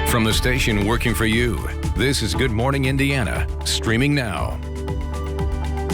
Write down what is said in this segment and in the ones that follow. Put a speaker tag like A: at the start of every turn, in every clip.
A: From the station working for you, this is Good Morning Indiana, streaming now.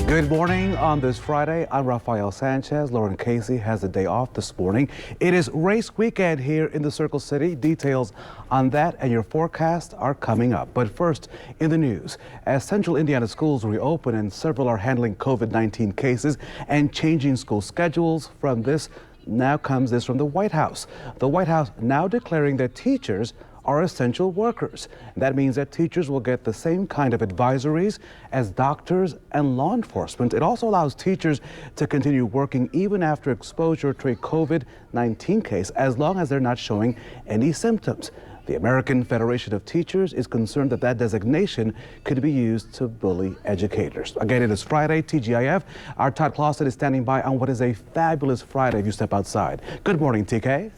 B: Good morning on this Friday. I'm Rafael Sanchez. Lauren Casey has a day off this morning. It is race weekend here in the Circle City. Details on that and your forecast are coming up. But first, in the news, as Central Indiana schools reopen and several are handling COVID-19 cases and changing school schedules, from this now comes this from the White House. The White House now declaring that teachers are essential workers. That means that teachers will get the same kind of advisories as doctors and law enforcement. It also allows teachers to continue working even after exposure to a COVID-19 case, as long as they're not showing any symptoms. The American Federation of Teachers is concerned that that designation could be used to bully educators. Again, it is Friday, TGIF. Our Todd Claussen is standing by on what is a fabulous Friday if you step outside. Good morning, TK.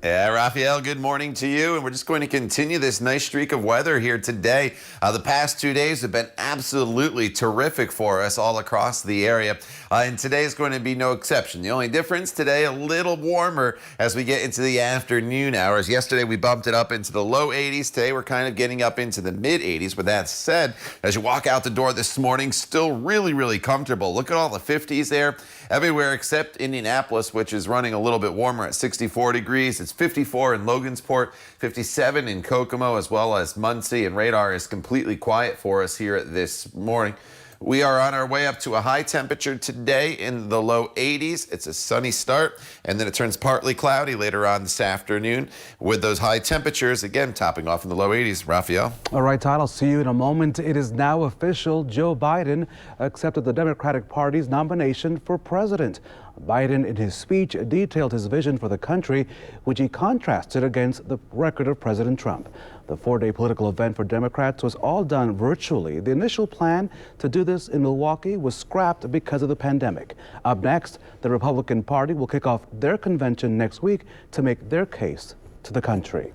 C: Yeah, Rafael, good morning to you. And we're just going to continue this nice streak of weather here today. The past 2 days have been absolutely terrific for us all across the area. And today is going to be no exception. The only difference today, a little warmer as we get into the afternoon hours. Yesterday, we bumped it up into the low 80s. Today, we're kind of getting up into the mid 80s. With that said, as you walk out the door this morning, still really, really comfortable. Look at all the 50s there everywhere except Indianapolis, which is running a little bit warmer at 64 degrees. It's 54 in Logansport, 57 in Kokomo, as well as Muncie, and radar is completely quiet for us here this morning. We are on our way up to a high temperature today in the low 80s. It's a sunny start, and then it turns partly cloudy later on this afternoon with those high temperatures, again, topping off in the low 80s. Rafael?
B: All right, Todd, I'll see you in a moment. It is now official. Joe Biden accepted the Democratic Party's nomination for president. Biden, in his speech, detailed his vision for the country, which he contrasted against the record of President Trump. The four-day political event for Democrats was all done virtually. The initial plan to do this in Milwaukee was scrapped because of the pandemic. Up next, the Republican Party will kick off their convention next week to make their case to the country.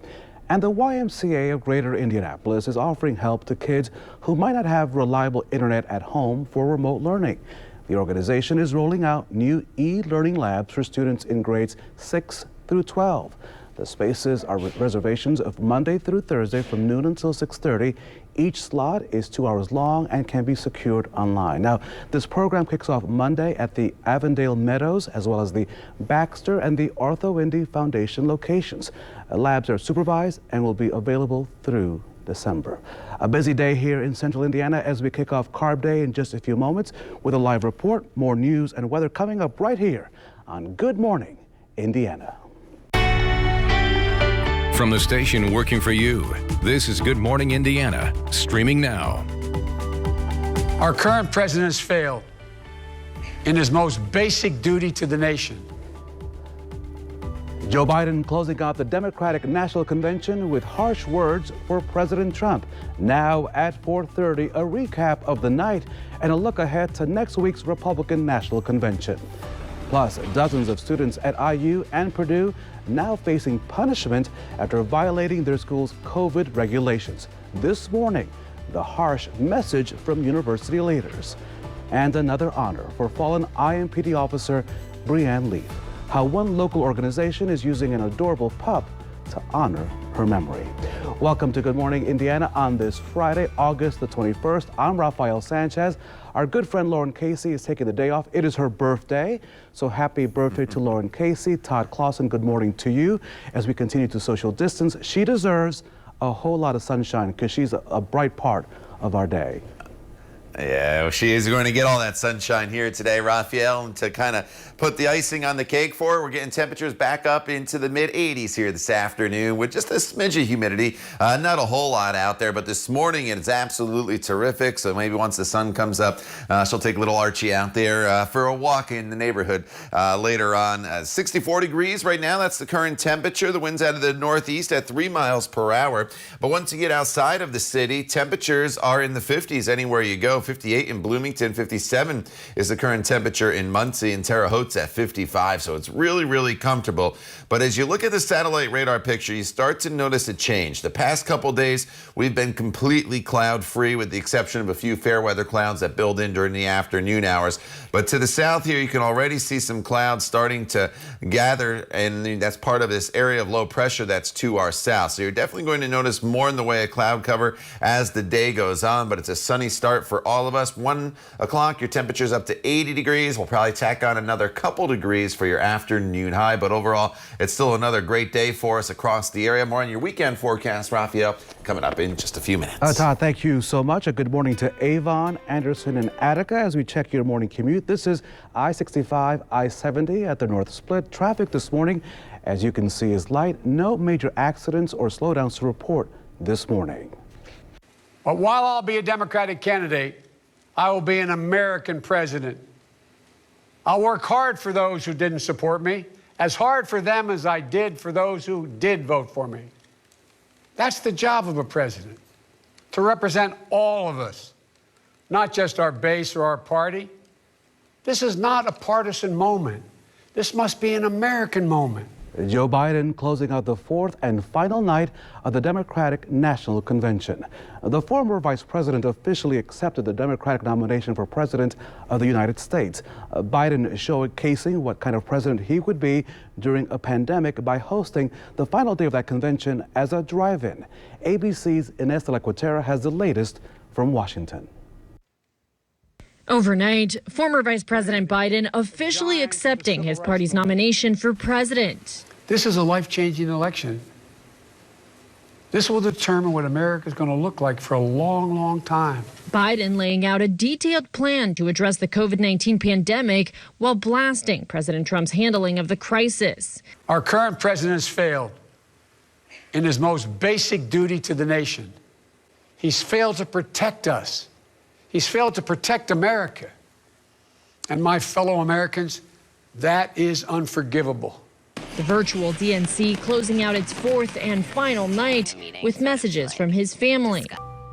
B: And the YMCA of Greater Indianapolis is offering help to kids who might not have reliable internet at home for remote learning. The organization is rolling out new e-learning labs for students in grades 6 through 12. The spaces are reservations of Monday through Thursday from noon until 6:30. Each slot is 2 hours long and can be secured online. Now, this program kicks off Monday at the Avondale Meadows, as well as the Baxter and the Ortho Indy Foundation locations. Labs are supervised and will be available through December. A busy day here in Central Indiana as we kick off Carb Day in just a few moments with a live report, more news and weather coming up right here on Good Morning Indiana.
A: From the station working for you, this is Good Morning Indiana, streaming now.
D: Our current president has failed in his most basic duty to the nation.
B: Joe Biden closing out the Democratic National Convention with harsh words for President Trump. Now at 4:30, a recap of the night and a look ahead to next week's Republican National Convention. Plus, dozens of students at IU and Purdue now facing punishment after violating their school's COVID regulations. This morning, the harsh message from university leaders. And another honor for fallen IMPD officer Breanne Leaf. How one local organization is using an adorable pup to honor her memory. Welcome to Good Morning Indiana on this Friday, August the 21st. I'm Rafael Sanchez. Our good friend Lauren Casey is taking the day off. It is her birthday, so happy birthday to Lauren Casey. Todd Claussen, good morning to you. As we continue to social distance, she deserves a whole lot of sunshine because she's a bright part of our day.
C: Yeah, well, she is going to get all that sunshine here today, Rafael, and to kind of put the icing on the cake for her, we're getting temperatures back up into the mid-80s here this afternoon with just a smidge of humidity. Not a whole lot out there, but this morning it's absolutely terrific. So maybe once the sun comes up, she'll take little Archie out there for a walk in the neighborhood later on. 64 degrees right now, that's the current temperature. The wind's out of the northeast at 3 miles per hour. But once you get outside of the city, temperatures are in the 50s anywhere you go. 58 in Bloomington, 57 is the current temperature in Muncie, and Terre Haute's at 55, so it's really, really comfortable. But as you look at the satellite radar picture, you start to notice a change. The past couple days, we've been completely cloud-free with the exception of a few fair weather clouds that build in during the afternoon hours. But to the south here, you can already see some clouds starting to gather, and that's part of this area of low pressure that's to our south. So you're definitely going to notice more in the way of cloud cover as the day goes on, but it's a sunny start for all of us. 1 o'clock, your temperature's up to 80 degrees. We'll probably tack on another couple degrees for your afternoon high, but overall, it's still another great day for us across the area. More on your weekend forecast, Raphael, coming up in just a few minutes.
B: Todd, thank you so much. A good morning to Avon, Anderson, and Attica as we check your morning commute. This is I-65, I-70 at the North Split. Traffic this morning, as you can see, is light. No major accidents or slowdowns to report this morning.
D: But while I'll be a Democratic candidate, I will be an American president. I'll work hard for those who didn't support me, as hard for them as I did for those who did vote for me. That's the job of a president, to represent all of us, not just our base or our party. This is not a partisan moment. This must be an American moment.
B: Joe Biden closing out the fourth and final night of the Democratic National Convention. The former vice president officially accepted the Democratic nomination for president of the United States. Biden showcasing what kind of president he would be during a pandemic by hosting the final day of that convention as a drive-in. ABC's Ines de la Cuetara has the latest from Washington.
E: Overnight, former Vice President Biden officially accepting his party's nomination for president.
D: This is a life-changing election. This will determine what America is going to look like for a long, long time.
E: Biden laying out a detailed plan to address the COVID-19 pandemic while blasting President Trump's handling of the crisis.
D: Our current president has failed in his most basic duty to the nation. He's failed to protect us. He's failed to protect America. And my fellow Americans, that is unforgivable.
E: The virtual DNC closing out its fourth and final night with messages from his family.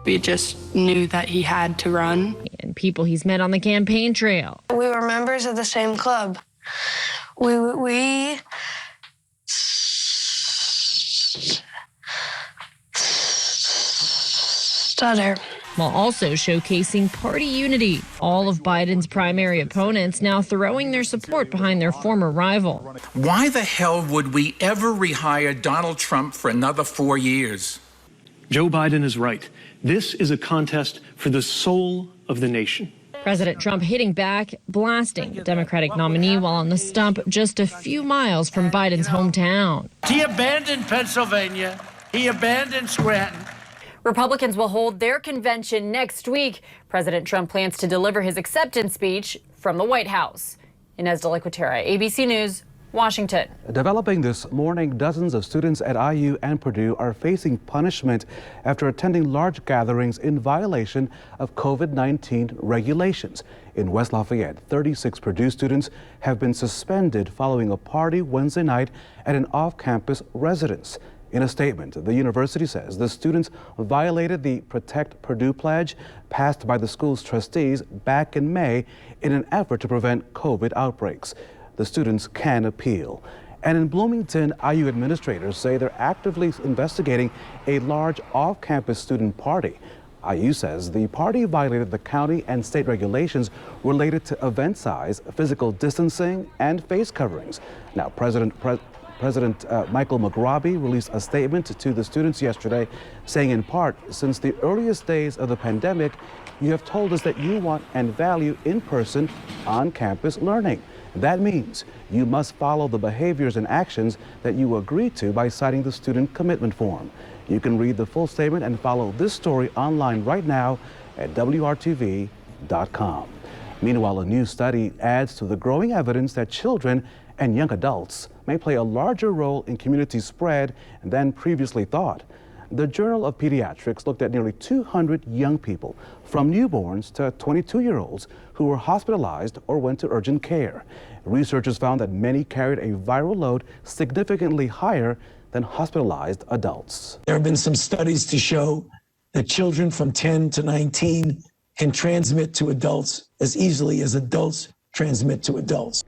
F: We just knew that he had to run.
E: And people he's met on the campaign trail.
G: We were members of the same club. We stutter.
E: While also showcasing party unity. All of Biden's primary opponents now throwing their support behind their former rival.
H: Why the hell would we ever rehire Donald Trump for another 4 years?
I: Joe Biden is right. This is a contest for the soul of the nation.
E: President Trump hitting back, blasting the Democratic nominee while on the stump just a few miles from Biden's hometown.
J: He abandoned Pennsylvania. He abandoned Scranton.
K: Republicans will hold their convention next week. President Trump plans to deliver his acceptance speech from the White House. Ines de la Cuetara, ABC News, Washington.
B: Developing this morning, dozens of students at IU and Purdue are facing punishment after attending large gatherings in violation of COVID-19 regulations. In West Lafayette, 36 Purdue students have been suspended following a party Wednesday night at an off-campus residence. In a statement, the university says the students violated the Protect Purdue Pledge passed by the school's trustees back in May in an effort to prevent COVID outbreaks. The students can appeal. And in Bloomington, IU administrators say they're actively investigating a large off-campus student party. IU says the party violated the county and state regulations related to event size, physical distancing, and face coverings. Now, President Michael McRobbie released a statement to the students yesterday saying in part, since the earliest days of the pandemic, you have told us that you want and value in-person, on-campus learning. That means you must follow the behaviors and actions that you agree to by signing the student commitment form. You can read the full statement and follow this story online right now at WRTV.com. Meanwhile, a new study adds to the growing evidence that children and young adults may play a larger role in community spread than previously thought. The Journal of Pediatrics looked at nearly 200 young people, from newborns to 22-year-olds, who were hospitalized or went to urgent care. Researchers found that many carried a viral load significantly higher than hospitalized adults.
L: There have been some studies to show that children from 10 to 19 can transmit to adults as easily as adults transmit to adults.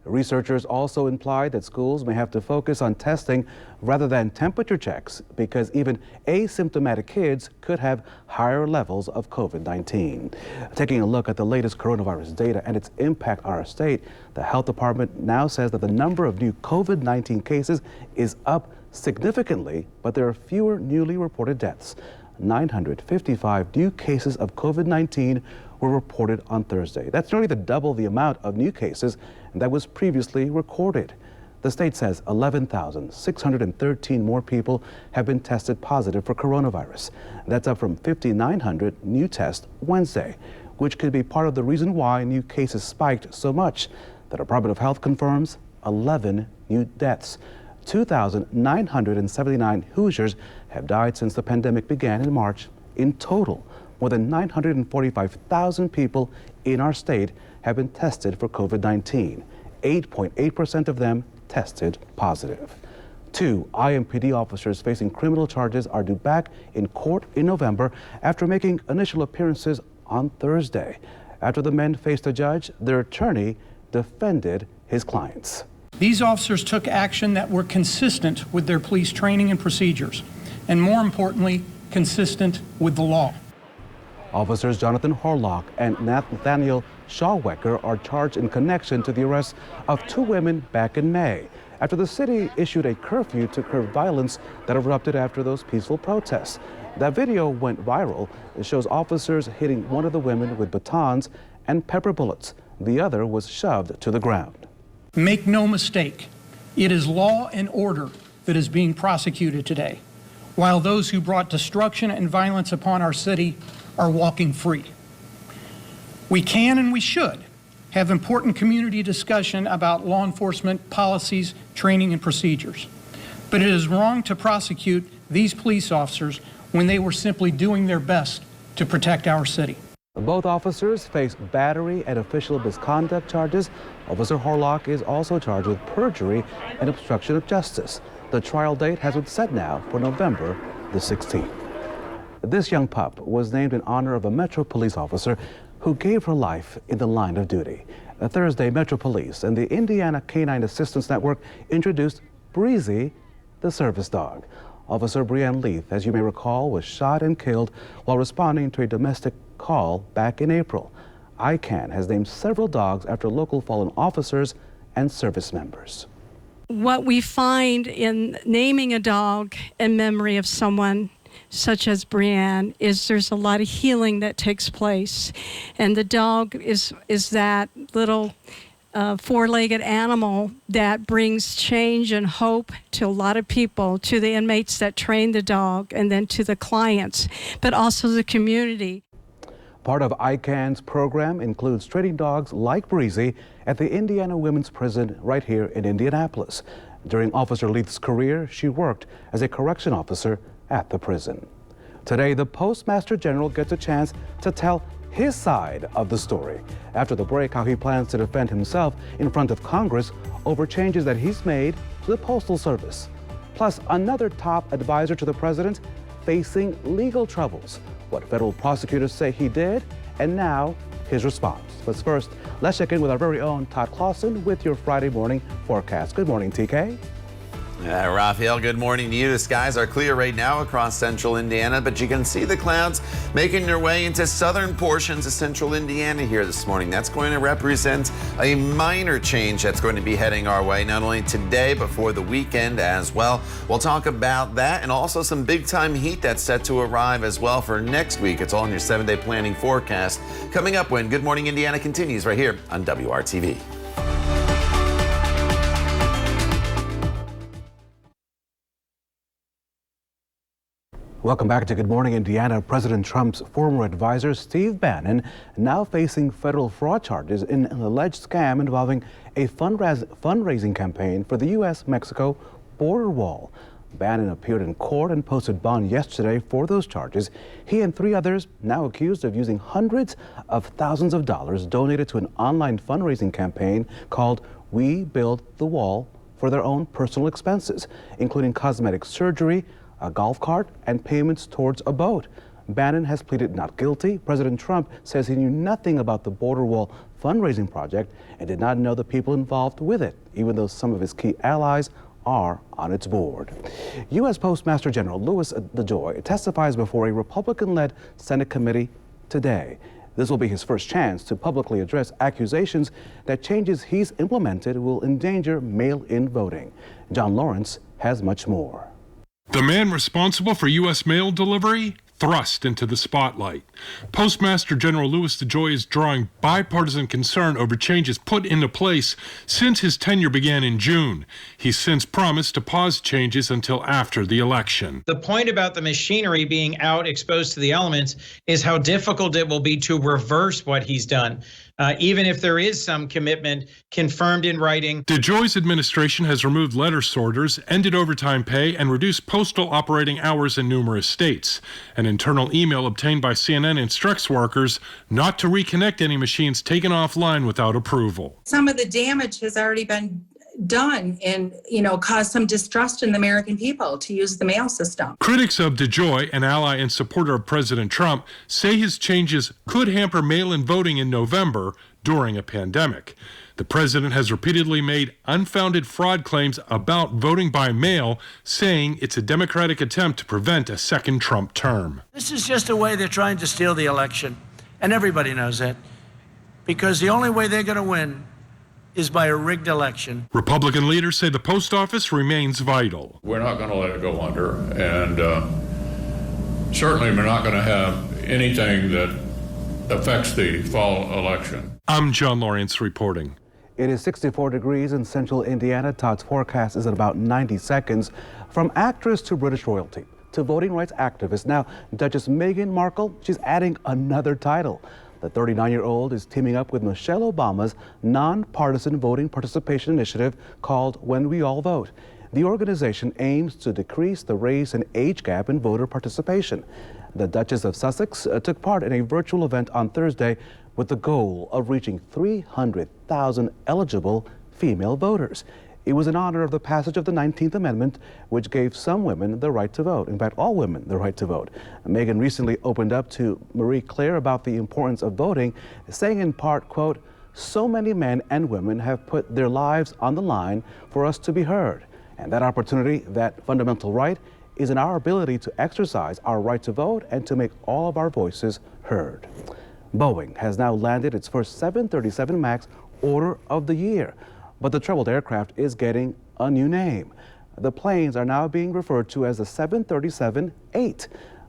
B: Researchers also implied that schools may have to focus on testing rather than temperature checks because even asymptomatic kids could have higher levels of COVID-19. Taking a look at the latest coronavirus data and its impact on our state, the health department now says that the number of new COVID-19 cases is up significantly, but there are fewer newly reported deaths. 955 new cases of COVID-19 were reported on Thursday. That's nearly double the amount of new cases that was previously recorded. The state says 11,613 more people have been tested positive for coronavirus. That's up from 5,900 new tests Wednesday, which could be part of the reason why new cases spiked so much. The Department of Health confirms 11 new deaths. 2,979 Hoosiers have died since the pandemic began in March. In total, more than 945,000 people in our state have been tested for COVID-19. 8.8% of them tested positive. 2 IMPD officers facing criminal charges are due back in court in November after making initial appearances on Thursday. After the men faced a judge, their attorney defended his clients.
M: These officers took action that were consistent with their police training and procedures, and more importantly, consistent with the law.
B: Officers Jonathan Horlock and Nathaniel Shawwecker are charged in connection to the arrest of 2 women back in May, after the city issued a curfew to curb violence that erupted after those peaceful protests. That video went viral. It shows officers hitting one of the women with batons and pepper bullets. The other was shoved to the ground.
M: Make no mistake, it is law and order that is being prosecuted today, while those who brought destruction and violence upon our city are walking free. We can and we should have important community discussion about law enforcement policies, training, and procedures. But it is wrong to prosecute these police officers when they were simply doing their best to protect our city.
B: Both officers face battery and official misconduct charges. Officer Horlock is also charged with perjury and obstruction of justice. The trial date has been set now for November the 16th. This young pup was named in honor of a Metro Police officer who gave her life in the line of duty. Thursday, Metro Police and the Indiana Canine Assistance Network introduced Breezy, the service dog. Officer Brianne Leith, as you may recall, was shot and killed while responding to a domestic call back in April. Ymca has named several dogs after local fallen officers and service members.
N: What we find in naming a dog in memory of someone such as Brianne is there's a lot of healing that takes place. And the dog is that little four-legged animal that brings change and hope to a lot of people, to the inmates that train the dog, and then to the clients, but also the community.
B: Part of Ymca's program includes training dogs like Breezy at the Indiana Women's Prison right here in Indianapolis. During Officer Leith's career, she worked as a correction officer at the prison. Today, the Postmaster General gets a chance to tell his side of the story. After the break, how he plans to defend himself in front of Congress over changes that he's made to the Postal Service. Plus, another top advisor to the president facing legal troubles. What federal prosecutors say he did, and now his response. But first, let's check in with our very own Todd Claussen with your Friday morning forecast. Good morning, TK.
C: Raphael, good morning to you. The skies are clear right now across central Indiana, but you can see the clouds making their way into southern portions of central Indiana here this morning. That's going to represent a minor change that's going to be heading our way, not only today, but for the weekend as well. We'll talk about that and also some big-time heat that's set to arrive as well for next week. It's all in your 7-day planning forecast. Coming up when Good Morning Indiana continues right here on WRTV.
B: Welcome back to Good Morning Indiana. President Trump's former advisor, Steve Bannon, now facing federal fraud charges in an alleged scam involving a fundraising campaign for the U.S.-Mexico border wall. Bannon appeared in court and posted bond yesterday for those charges. He and 3 others now accused of using hundreds of thousands of dollars donated to an online fundraising campaign called We Build the Wall for their own personal expenses, including cosmetic surgery, a golf cart, and payments towards a boat. Bannon has pleaded not guilty. President Trump says he knew nothing about the border wall fundraising project and did not know the people involved with it, even though some of his key allies are on its board. U.S. Postmaster General Louis DeJoy testifies before a Republican-led Senate committee today. This will be his first chance to publicly address accusations that changes he's implemented will endanger mail-in voting. John Lawrence has much more.
O: The man responsible for U.S. mail delivery thrust into the spotlight. Postmaster General Louis DeJoy is drawing bipartisan concern over changes put into place since his tenure began in June. He's since promised to pause changes until after the election.
P: The point about the machinery being out exposed to the elements is how difficult it will be to reverse what he's done. Even if there is some commitment confirmed in writing.
O: DeJoy's administration has removed letter sorters, ended overtime pay, and reduced postal operating hours in numerous states. An internal email obtained by CNN instructs workers not to reconnect any machines taken offline without approval.
Q: Some of the damage has already been done and, caused some distrust in the American people to use the mail system.
O: Critics of DeJoy, an ally and supporter of President Trump, say his changes could hamper mail-in voting in November during a pandemic. The president has repeatedly made unfounded fraud claims about voting by mail, saying it's a Democratic attempt to prevent a second Trump term.
J: This is just a way they're trying to steal the election, and everybody knows that, because the only way they're going to win is by a rigged election.
O: Republican leaders say the post office remains vital.
R: We're not going to let it go under, and certainly we're not going to have anything that affects the fall election.
O: I'm John Lawrence reporting.
B: It is 64 degrees in central Indiana. Todd's forecast is in about 90 seconds. From actress to British royalty to voting rights activist, now Duchess Meghan Markle, she's adding another title. The 39-year-old is teaming up with Michelle Obama's nonpartisan voting participation initiative called When We All Vote. The organization aims to decrease the race and age gap in voter participation. The Duchess of Sussex took part in a virtual event on Thursday with the goal of reaching 300,000 eligible female voters. It was in honor of the passage of the 19th Amendment, which gave some women the right to vote. In fact, all women the right to vote. Meghan recently opened up to Marie Claire about the importance of voting, saying in part, quote, "So many men and women have put their lives on the line for us to be heard. And that opportunity, that fundamental right, is in our ability to exercise our right to vote and to make all of our voices heard." Boeing has now landed its first 737 MAX order of the year. But the troubled aircraft is getting a new name. The planes are now being referred to as the 737-8.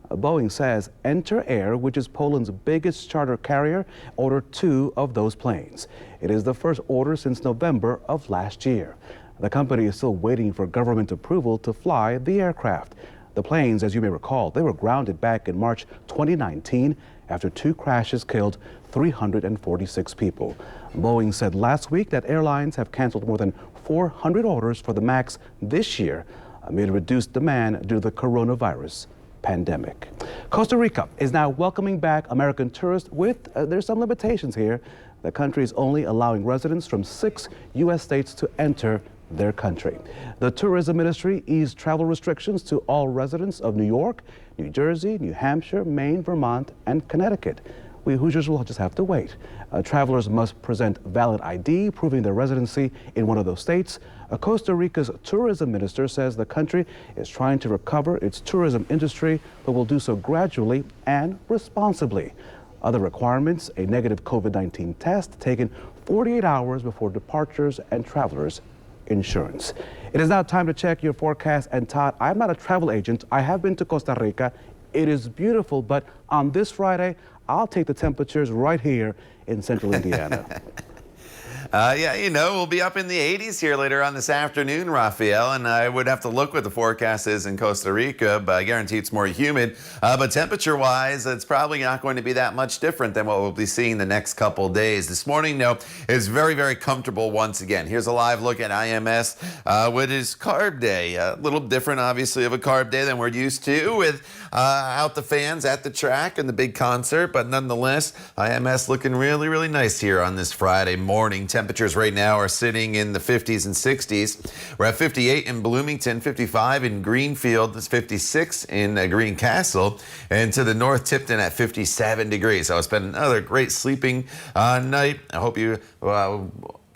B: Boeing says Enter Air, which is Poland's biggest charter carrier, ordered 2 of those planes. It is the first order since November of last year. The company is still waiting for government approval to fly the aircraft. The planes, as you may recall, they were grounded back in March 2019 after 2 crashes killed 346 people. Boeing said last week that airlines have canceled more than 400 orders for the MAX this year amid reduced demand due to the coronavirus pandemic. Costa Rica is now welcoming back American tourists with, there's some limitations here. The country is only allowing residents from 6 U.S. states to enter their country. The tourism ministry eased travel restrictions to all residents of New York, New Jersey, New Hampshire, Maine, Vermont, and Connecticut. We Hoosiers will just have to wait. Travelers must present valid ID proving their residency in one of those states. Costa Rica's tourism minister says the country is trying to recover its tourism industry, but will do so gradually and responsibly. Other requirements, a negative COVID-19 test taken 48 hours before departures, and travelers' insurance. It is now time to check your forecast. And Todd, I'm not a travel agent. I have been to Costa Rica. It is beautiful, but on this Friday, I'll take the temperatures right here in central Indiana.
C: We'll be up in the 80s here later on this afternoon, Raphael, and I would have to look what the forecast is in Costa Rica, but I guarantee it's more humid. But temperature-wise, it's probably not going to be that much different than what we'll be seeing the next couple days. This morning, though, is very, very comfortable once again. Here's a live look at IMS, what is Carb Day. A little different, obviously, of a Carb Day than we're used to with out the fans at the track and the big concert, but nonetheless, IMS looking really, really nice here on this Friday morning. temperatures right now are sitting in the 50s and 60s. We're at 58 in Bloomington, 55 in Greenfield, 56 in Greencastle, and to the north, Tipton at 57 degrees. So it's been another great sleeping night. I hope you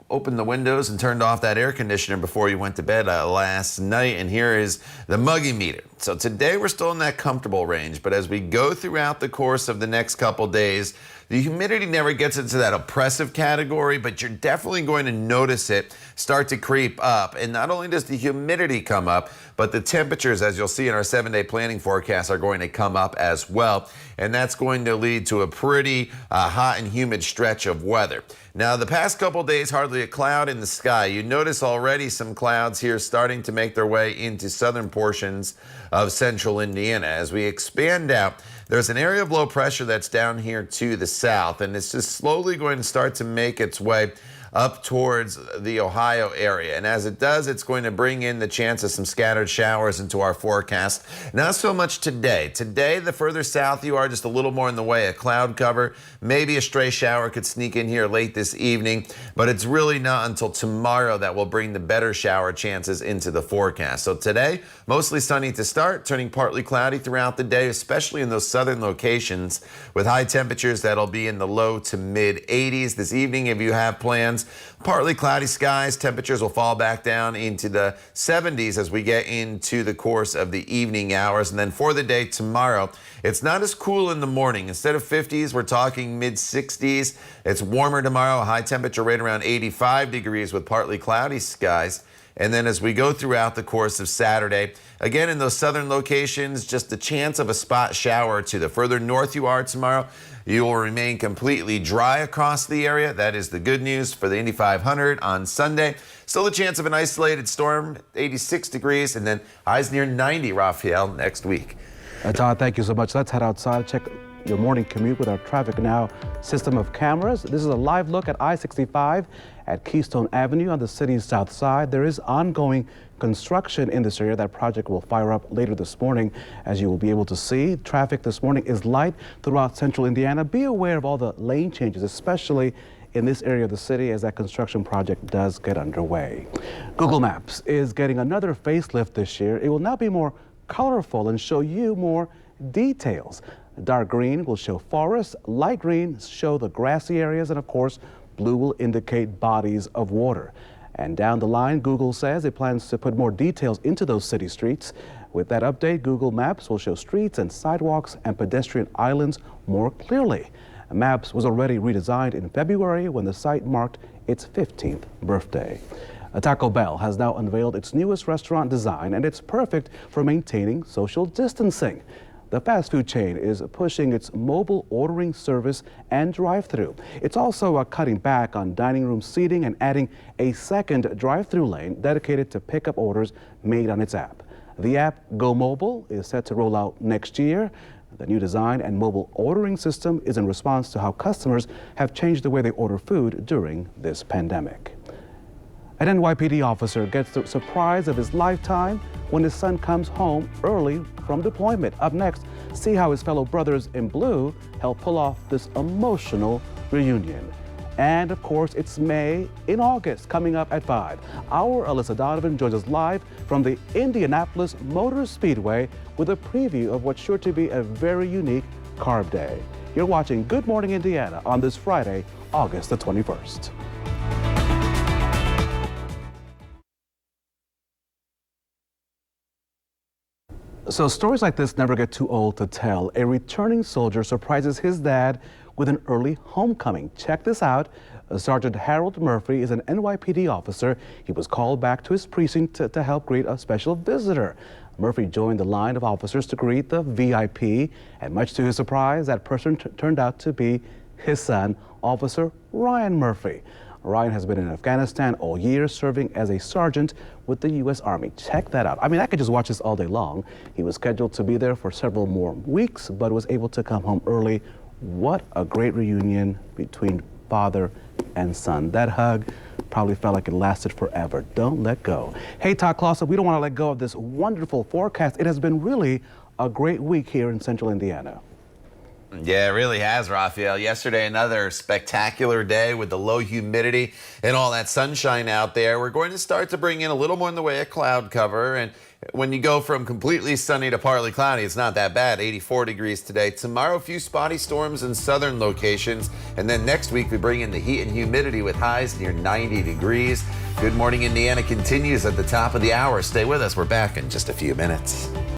C: opened the windows and turned off that air conditioner before you went to bed last night. And here is the muggy meter. So today we're still in that comfortable range, but as we go throughout the course of the next couple days, the humidity never gets into that oppressive category, but you're definitely going to notice it start to creep up. And not only does the humidity come up, but the temperatures, as you'll see in our 7-day planning forecast, are going to come up as well. And that's going to lead to a pretty hot and humid stretch of weather. Now, the past couple days, hardly a cloud in the sky. You notice already some clouds here starting to make their way into southern portions of central Indiana. As we expand out, there's an area of low pressure that's down here to the south, and it's just slowly going to start to make its way up towards the Ohio area. And as it does, it's going to bring in the chance of some scattered showers into our forecast. Not so much today. Today, the further south you are, just a little more in the way of cloud cover. Maybe a stray shower could sneak in here late this evening, but it's really not until tomorrow that will bring the better shower chances into the forecast. So today, mostly sunny to start, turning partly cloudy throughout the day, especially in those southern locations with high temperatures that'll be in the low to mid 80s. This evening, if you have plans, partly cloudy skies, temperatures will fall back down into the 70s as we get into the course of the evening hours. And then for the day tomorrow, it's not as cool in the morning. Instead of 50s, we're talking mid 60s. It's warmer tomorrow, a high temperature rate around 85 degrees with partly cloudy skies. And then as we go throughout the course of Saturday, again in those southern locations, just the chance of a spot shower or two. The further north you are tomorrow, you will remain completely dry across the area. That is the good news for the Indy 500 on Sunday. Still a chance of an isolated storm, 86 degrees, and then highs near 90, Raphael, next week.
B: Todd, thank you so much. Let's head outside, check your morning commute with our Traffic Now system of cameras. This is a live look at I-65 at Keystone Avenue on the city's south side. There is ongoing construction in this area. That project will fire up later this morning. As you will be able to see, traffic this morning is light throughout central Indiana. Be aware of all the lane changes, especially in this area of the city as that construction project does get underway. Google Maps is getting another facelift this year. It will now be more colorful and show you more details. Dark green will show forests, light green show the grassy areas, and of course, blue will indicate bodies of water. And down the line, Google says it plans to put more details into those city streets. With that update, Google Maps will show streets and sidewalks and pedestrian islands more clearly. Maps was already redesigned in February when the site marked its 15th birthday. Taco Bell has now unveiled its newest restaurant design, and it's perfect for maintaining social distancing. The fast food chain is pushing its mobile ordering service and drive-through. It's also cutting back on dining room seating and adding a second drive-through lane dedicated to pickup orders made on its app. The app Go Mobile is set to roll out next year. The new design and mobile ordering system is in response to how customers have changed the way they order food during this pandemic. An NYPD officer gets the surprise of his lifetime when his son comes home early from deployment. Up next, see how his fellow brothers in blue help pull off this emotional reunion. And of course, it's May in August, coming up at 5. Our Alyssa Donovan joins us live from the Indianapolis Motor Speedway with a preview of what's sure to be a very unique Carb Day. You're watching Good Morning Indiana on this Friday, August the 21st. So stories like this never get too old to tell. A returning soldier surprises his dad with an early homecoming. Check this out. Sergeant Harold Murphy is an NYPD officer. He was called back to his precinct to help greet a special visitor. Murphy joined the line of officers to greet the VIP, and much to his surprise, that person turned out to be his son, Officer Ryan Murphy. Ryan has been in Afghanistan all year, serving as a sergeant with the U.S. Army. Check that out. I mean, I could just watch this all day long. He was scheduled to be there for several more weeks, but was able to come home early. What a great reunion between father and son. That hug probably felt like it lasted forever. Don't let go. Hey, Todd Claussen, we don't want to let go of this wonderful forecast. It has been really a great week here in central Indiana.
C: Yeah, it really has, Raphael. Yesterday, another spectacular day with the low humidity and all that sunshine out there. We're going to start to bring in a little more in the way of cloud cover. And when you go from completely sunny to partly cloudy, it's not that bad. 84 degrees today. Tomorrow, a few spotty storms in southern locations. And then next week, we bring in the heat and humidity with highs near 90 degrees. Good Morning Indiana continues at the top of the hour. Stay with us. We're back in just a few minutes.